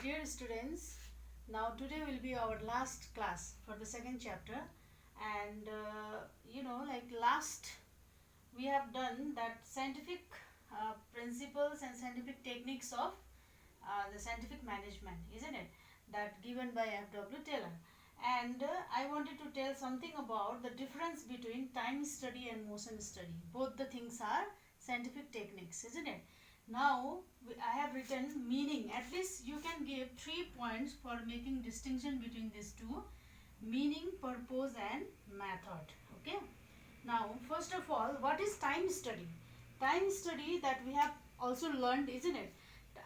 Dear students, now today will be our last class for the second chapter, and like last we have done that scientific principles and scientific techniques of the scientific management, isn't it? That given by F.W. Taylor. And I wanted to tell something about the difference between time study and motion study. Both the things are scientific techniques, isn't it? Now I have written meaning. At least you can give 3 points for making distinction between these two: meaning, purpose, and method. Okay. Now, first of all, what is time study? Time study that we have also learned, isn't it?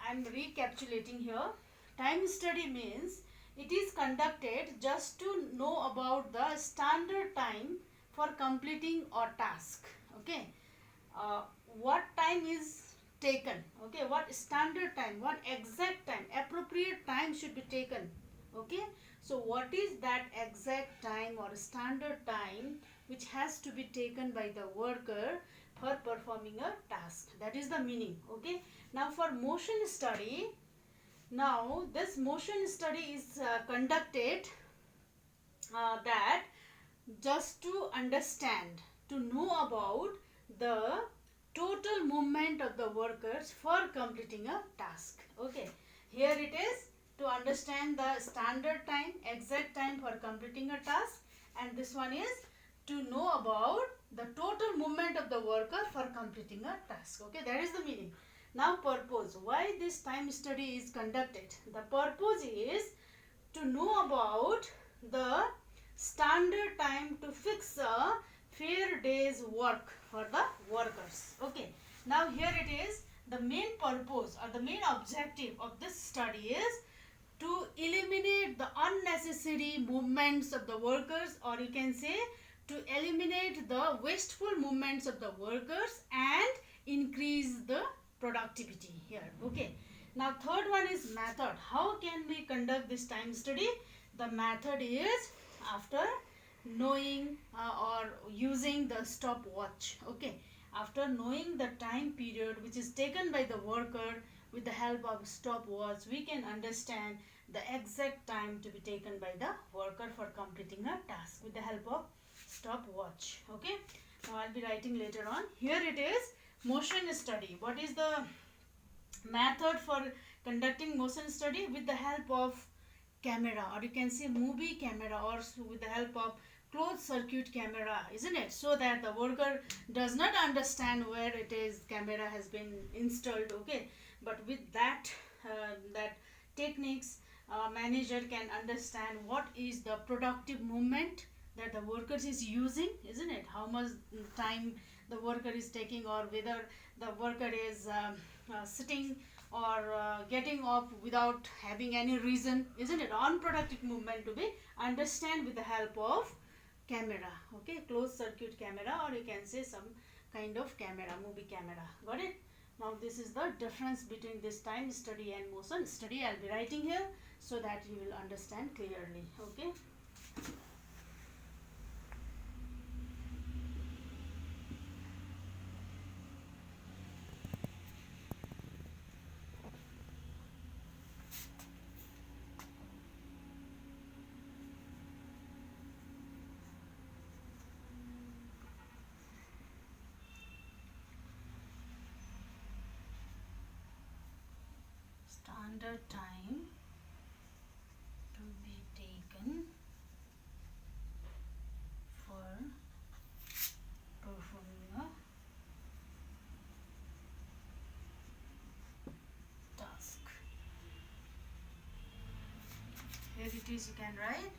I am recapitulating here. Time study means it is conducted just to know about the standard time for completing a task. Okay. What time is taken? Okay. What standard time? What exact time? Appropriate time should be taken. Okay. So what is that exact time or standard time which has to be taken by the worker for performing a task? That is the meaning. Okay. Now for motion study, now this motion study is conducted that just to understand, to know about the total movement of the workers for completing a task. Okay, here it is to understand the standard time, exact time for completing a task, and this one is to know about the total movement of the worker for completing a task. Okay, that is the meaning. Now purpose. Why this time study is conducted? The purpose is to know about the standard time to fix a fair day's work for the workers. Okay. Now here it is. The main purpose or the main objective of this study is to eliminate the unnecessary movements of the workers, or you can say to eliminate the wasteful movements of the workers and increase the productivity here. Okay. Now third one is method. How can we conduct this time study? The method is after knowing or using the stopwatch. Okay. After knowing the time period which is taken by the worker, with the help of stopwatch, we can understand the exact time to be taken by the worker for completing a task with the help of stopwatch. Okay. Now I'll be writing later on. Here it is, motion study. What is the method for conducting motion study? With the help of camera, or you can say movie camera, or with the help of closed circuit camera, isn't it? So that the worker does not understand where it is camera has been installed. Okay, but with that techniques, manager can understand what is the productive movement that the workers is using, isn't it? How much time the worker is taking, or whether the worker is sitting or getting up without having any reason, isn't it? Unproductive movement to be understand with the help of camera. Okay, closed circuit camera, or you can say some kind of camera, movie camera. Got it? Now this is the difference between this time study and motion study. I'll be writing here so that you will understand clearly. Okay. Standard time to be taken for performing a task. Here it is, you can write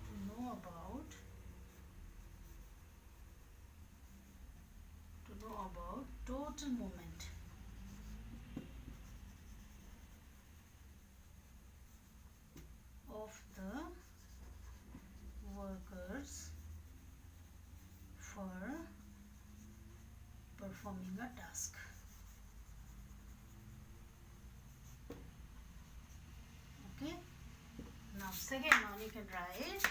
to know about total movement of the workers for performing a task. Okay. Now second one you can write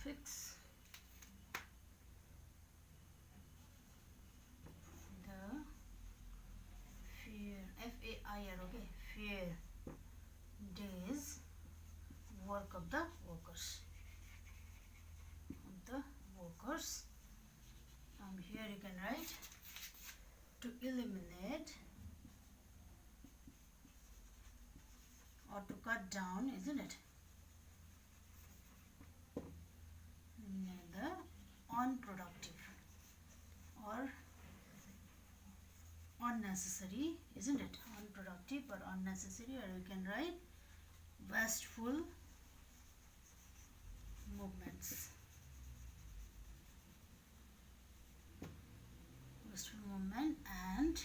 fix the fair, FAIR, okay, fair days work of the workers. Here you can write to eliminate or to cut down, isn't it? Eliminate the unproductive or unnecessary, isn't it? Unproductive or unnecessary, or you can write wasteful movements. Wasteful movement, and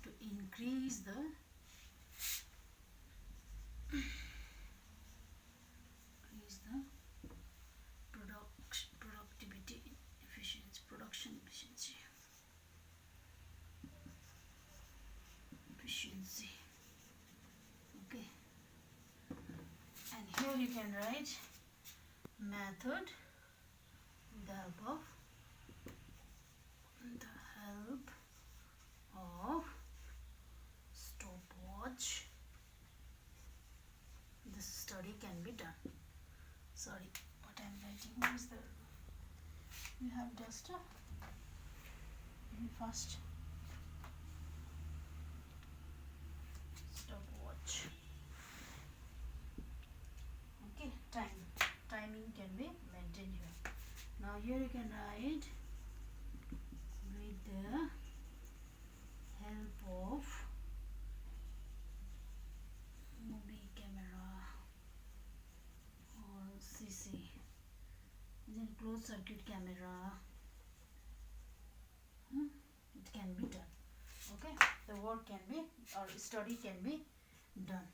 to increase the productivity, efficiency, production efficiency. Okay, and here you can write method with the help of stopwatch. This study can be done. Sorry, what I am writing, what is the, you have duster, very fast. Stopwatch. Okay, timing can be maintained here. Now here you can write with the help of movie camera or CC, then closed circuit camera, it can be done. Okay, the work can be, or study can be done.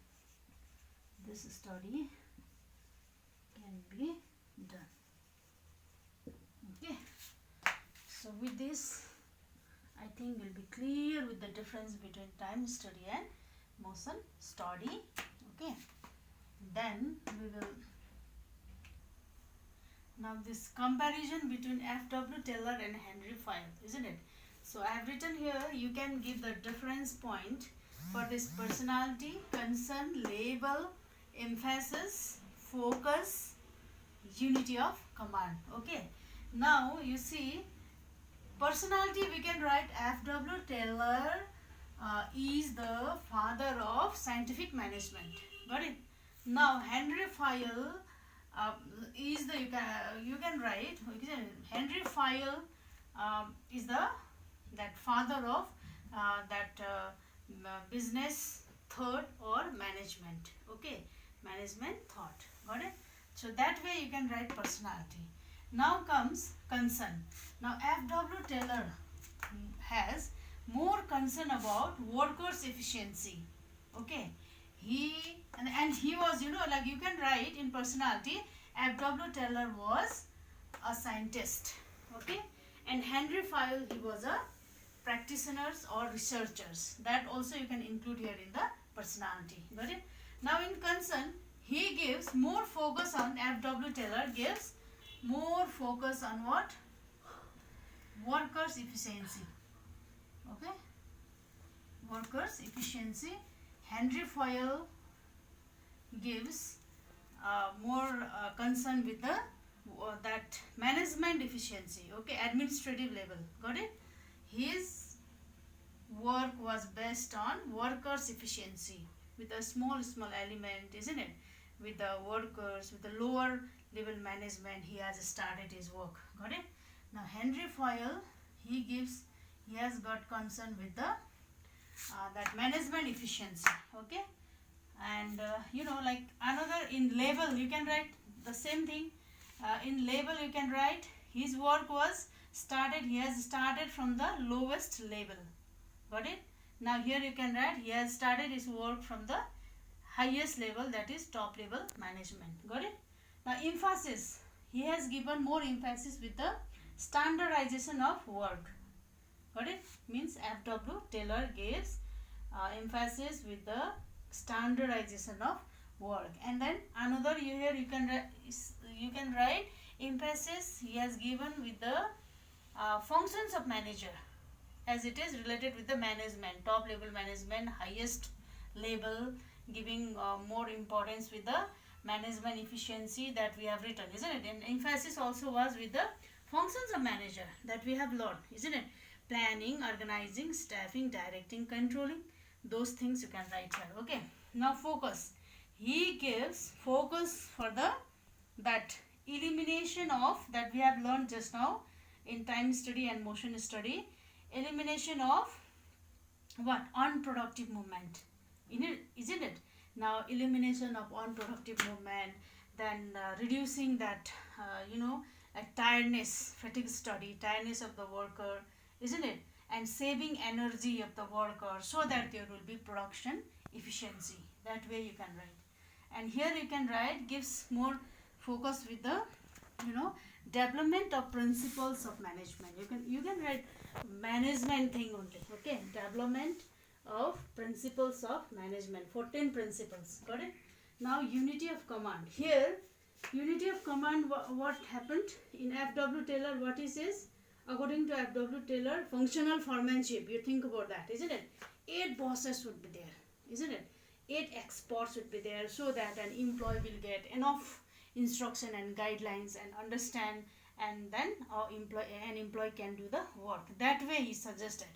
This study can be done. Okay, so with this I think we'll be clear with the difference between time study and motion study. Okay, then we will now this comparison between F.W. Taylor and Henry Fayol, isn't it? So I have written here, you can give the difference point for this personality, concern, label, emphasis, focus, unity of command. Okay, now you see personality, we can write F.W. Taylor is the father of scientific management. Got it? Now Henry Fayol is the, you can write Henry Fayol is the father of business thought or management. Okay, management thought. Got it? So that way you can write personality. Now comes concern. Now F.W. Taylor has more concern about workers' efficiency. Okay, and he was, like you can write in personality, F.W. Taylor was a scientist. Okay, and Henry Fayol, he was a practitioners or researchers. That also you can include here in the personality. Got it? Now in concern, he gives more focus on, F.W. Taylor gives more focus on what? Workers' efficiency. Okay, workers' efficiency. Henry Fayol gives more concern with the that management efficiency. Okay, administrative level. Got it? His work was based on workers' efficiency with a small element, isn't it? With the workers, with the lower level management, he has started his work. Got it? Now Henry Fayol, he has got concern with the that management efficiency. Okay, and like another, in label you can write the same thing. In label you can write his work was started, he has started from the lowest level. Got it? Now here you can write he has started his work from the highest level, that is top level management. Got it? Now emphasis, he has given more emphasis with the standardization of work. Got it? Means F.W. Taylor gives emphasis with the standardization of work. And then another, you can write emphasis he has given with the functions of manager, as it is related with the management, top level management, highest level, giving more importance with the management efficiency that we have written, isn't it? And emphasis also was with the functions of manager that we have learned, isn't it? Planning, organizing, staffing, directing, controlling, those things you can write here. Okay, now focus. He gives focus for the that elimination of, that we have learned just now in time study and motion study, elimination of what? Unproductive movement, isn't it? Now elimination of unproductive movement, then reducing that like tiredness, fatigue study, tiredness of the worker, isn't it? And saving energy of the worker so that there will be production efficiency. That way you can write. And here you can write, gives more focus with the development of principles of management. You can write management thing only. Okay, development of principles of management, 14 principles. Got it? Now unity of command. Here unity of command, what happened in F.W. Taylor, what he says, according to F.W. Taylor, functional foremanship, you think about that, isn't it? 8 bosses would be there, isn't it? 8 experts would be there, so that an employee will get enough instruction and guidelines and understand, and then an employee can do the work. That way he suggested,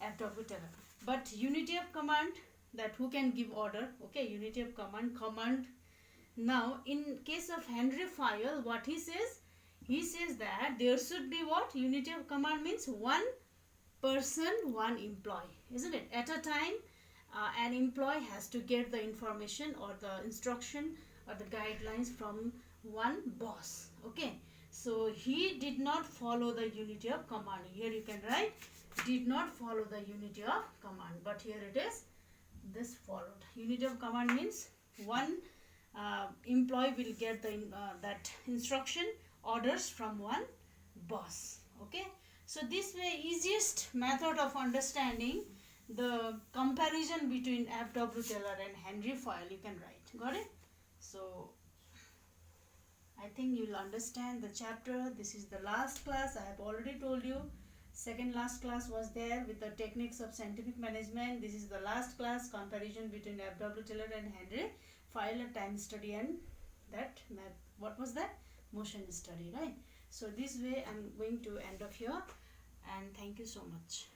F.W. Taylor. But unity of command, that who can give order, okay, unity of command. Now in case of Henry Fayol, what he says that there should be what? Unity of command means one person, one employee, isn't it? At a time, an employee has to get the information or the instruction or the guidelines from one boss. Okay, so he did not follow the unity of command. Here you can write, did not follow the unity of command, but here it is, this followed. Unity of command means one employee will get that instruction, orders from one boss. Okay, so this way, easiest method of understanding the comparison between F.W. Taylor and Henry Fayol, you can write. Got it? So I think you'll understand the chapter. This is the last class. I have already told you, second last class was there with the techniques of scientific management. This is the last class, comparison between F.W. Taylor and Henry Fayol, time study, and that what was that? Motion study, right? So this way I'm going to end of here, and thank you so much.